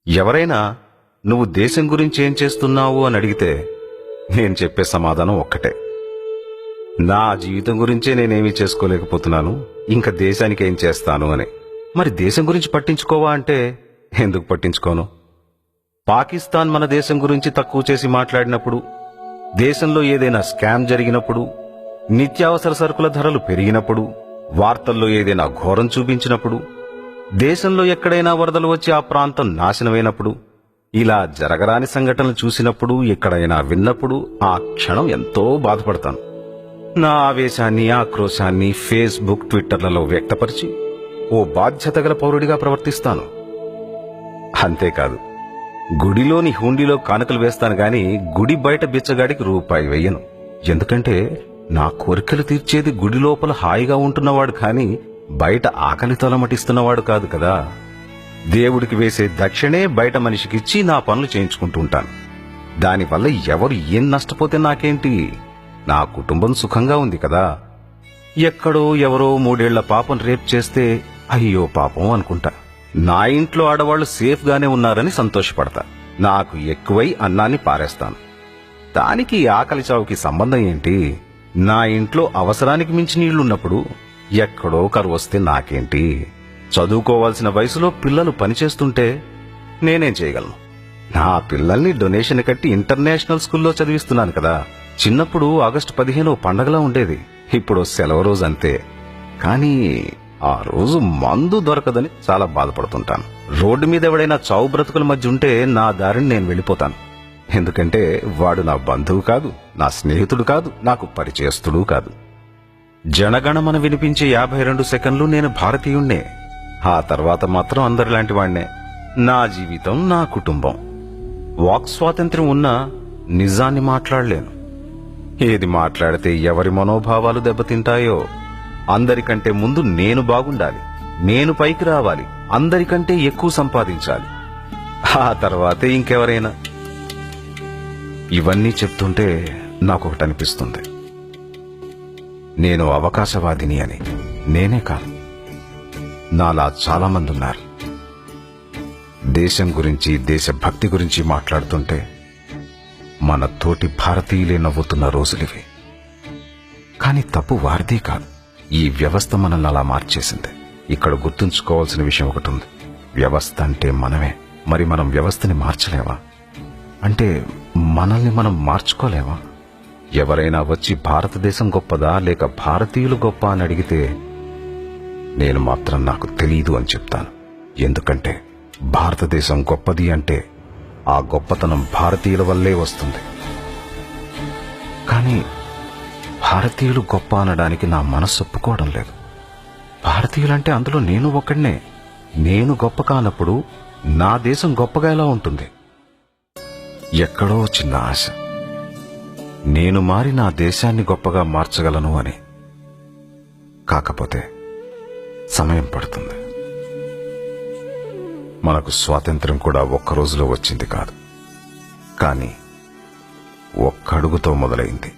ఎవరైనా నువ్వు దేశం గురించి ఏం చేస్తున్నావు అని అడిగితే నేను చెప్పే సమాధానం ఒక్కటే, నా జీవితం గురించే నేనేమీ చేసుకోలేకపోతున్నాను, ఇంకా దేశానికి ఏం చేస్తాను అని. మరి దేశం గురించి పట్టించుకోవా అంటే ఎందుకు పట్టించుకోను? పాకిస్తాన్ మన దేశం గురించి తక్కువ చేసి మాట్లాడినప్పుడు, దేశంలో ఏదైనా స్కామ్ జరిగినప్పుడు, నిత్యావసర సరుకుల ధరలు పెరిగినప్పుడు, వార్తల్లో ఏదైనా ఘోరం చూపించినప్పుడు, దేశంలో ఎక్కడైనా వరదలు వచ్చి ఆ ప్రాంతం నాశనమైనప్పుడు, ఇలా జరగరాని సంఘటనలు చూసినప్పుడు, ఎక్కడైనా విన్నప్పుడు ఆ క్షణం ఎంతో బాధపడతాను. నా ఆవేశాన్ని, ఆక్రోశాన్ని ఫేస్బుక్, ట్విట్టర్లలో వ్యక్తపరిచి ఓ బాధ్యత గల పౌరుడిగా ప్రవర్తిస్తాను. అంతేకాదు, గుడిలోని హుండీలో కానుకలు వేస్తాను గాని గుడి బయట బిచ్చగాడికి రూపాయి వెయ్యను. ఎందుకంటే నా కోరికలు తీర్చేది గుడి లోపల హాయిగా ఉంటున్నవాడు కాని బయట ఆకలి తలమటిస్తున్నవాడు కాదు కదా. దేవుడికి వేసే దక్షిణే బయట మనిషికిచ్చి నా పనులు చేయించుకుంటూ ఉంటాను. దానివల్ల ఎవరు ఏం నష్టపోతే నాకేంటి? నా కుటుంబం సుఖంగా ఉంది కదా. ఎక్కడో ఎవరో 3 ఏళ్ల పాపం రేప్ చేస్తే అయ్యో పాపం అనుకుంటా. నా ఇంట్లో ఆడవాళ్లు సేఫ్ గానే ఉన్నారని సంతోషపడతా. నాకు ఎక్కువై అన్నాన్ని పారేస్తాను. దానికి ఆకలి చావుకి సంబంధం ఏంటి? నా ఇంట్లో అవసరానికి మించి నీళ్లున్నప్పుడు ఎక్కడో కరువు వస్తే నాకేంటి? చదువుకోవాల్సిన వయసులో పిల్లలు పనిచేస్తుంటే నేనేం చేయగలను? నా పిల్లల్ని డొనేషన్ కట్టి ఇంటర్నేషనల్ స్కూల్లో చదివిస్తున్నాను కదా. చిన్నప్పుడు ఆగస్టు 15 పండగలా ఉండేది, ఇప్పుడు సెలవు రోజు అంతే. కానీ ఆ రోజు మందు దొరకదని చాలా బాధపడుతుంటాను. రోడ్డు మీద ఎవడైనా చావు బ్రతుకుల మధ్య ఉంటే నా దారిని నేను వెళ్ళిపోతాను. ఎందుకంటే వాడు నా బంధువు కాదు, నా స్నేహితుడు కాదు, నాకు పరిచయస్తుడు కాదు. జనగణమన వినిపించే 52 సెకండ్లు నేను భారతీయుణ్ణే. ఆ తర్వాత మాత్రం అందరిలాంటి వాణ్ణే. నా జీవితం, నా కుటుంబం. వాక్ స్వాతంత్ర్యం ఉన్నా నిజాన్ని మాట్లాడలేను. ఏది మాట్లాడితే ఎవరి మనోభావాలు దెబ్బతింటాయో. అందరికంటే ముందు నేను బాగుండాలి, నేను పైకి రావాలి, అందరికంటే ఎక్కువ సంపాదించాలి, ఆ తర్వాతే ఇంకెవరైనా. ఇవన్నీ చెప్తుంటే నాకొకటి అనిపిస్తుంది, నేను అవకాశవాదిని అని. నేనే కాదు, నాలా చాలా మంది ఉన్నారు. దేశం గురించి, దేశభక్తి గురించి మాట్లాడుతుంటే మన తోటి భారతీయులే నవ్వుతున్న రోజులివి. కానీ తప్పు వారిదే కాదు, ఈ వ్యవస్థ మనల్ని అలా మార్చేసింది. ఇక్కడ గుర్తుంచుకోవాల్సిన విషయం ఒకటి ఉంది, వ్యవస్థ అంటే మనమే. మరి మనం వ్యవస్థని మార్చలేవా? అంటే మనల్ని మనం మార్చుకోలేవా? ఎవరైనా వచ్చి భారతదేశం గొప్పదా లేక భారతీయులు గొప్ప అని అడిగితే నేను మాత్రం నాకు తెలీదు అని చెప్తాను. ఎందుకంటే భారతదేశం గొప్పది అంటే ఆ గొప్పతనం భారతీయుల వల్లే వస్తుంది. కానీ భారతీయులు గొప్ప అనడానికి నా మనస్సు ఒప్పుకోవడం లేదు. భారతీయులంటే అందులో నేను ఒకడినే. నేను గొప్ప కానప్పుడు నా దేశం గొప్పగా ఎలా ఉంటుంది? ఎక్కడో చిన్న ఆశ, నేను మారి నా దేశాన్ని గొప్పగా మార్చగలను అని. కాకపోతే సమయం పడుతుంది. మనకు స్వాతంత్ర్యం కూడా ఒక్క రోజులో వచ్చింది కాదు, కానీ ఒక్క అడుగుతో మొదలైంది.